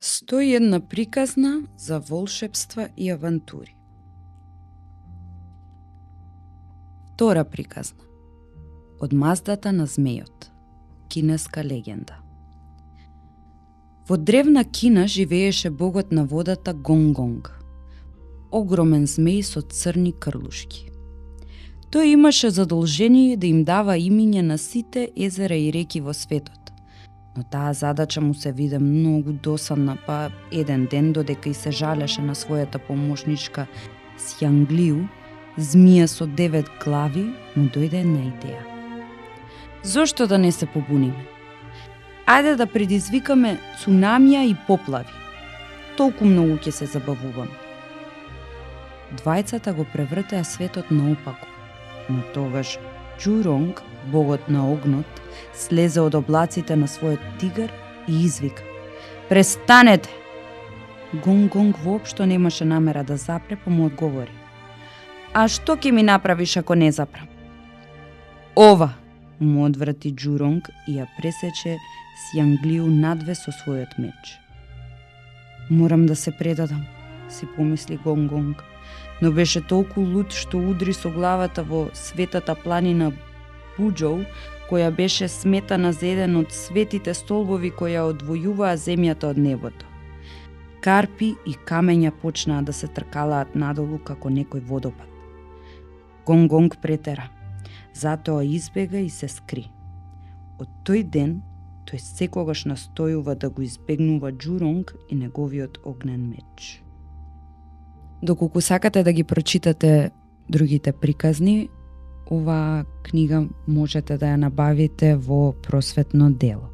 101 приказна за волшебства и авантури. Втора приказна. Од маздата на змејот. Кинеска легенда. Во древна Кина живееше богот на водата Гонгонг. Огромен змеј со црни крлушки. Тој имаше задолжение да им дава имиња на сите езера и реки во светот. Но таа задача му се виде многу досадна, па еден ден, додека и се жалеше на својата помошничка Сјанглиу, змија со 9 глави, му дојде една идеја. Зошто да не се побуниме? Ајде да предизвикаме цунамија и поплави. Толку многу ќе се забавуваме. Двајцата го превртеа светот наопаку, но тогаш Џуронг, богот на огнот, слезе од облаците на својот тигар и извика: "Престанете!" Гонгонг воопшто немаше намера да запре, па му одговори: "А што ќе ми направиш ако не запрам?" "Ова!" му одврати Џуронг и ја пресече Сјанглиу надве со својот меч. "Морам да се предадам," си помисли Гонгонг, но беше толку луд што удри со главата во светата планина Буџоу, која беше сметана за еден од светите столбови кои ја одвојуваа земјата од небото. Карпи и камења почнаа да се тркалаат надолу како некој водопад. Гонгонг претера, затоа избега и се скри. Од тој ден, тој секогаш настојува да го избегнува Џуронг и неговиот огнен меч. Доколку сакате да ги прочитате другите приказни, оваа книга можете да ја набавите во Просветно дело.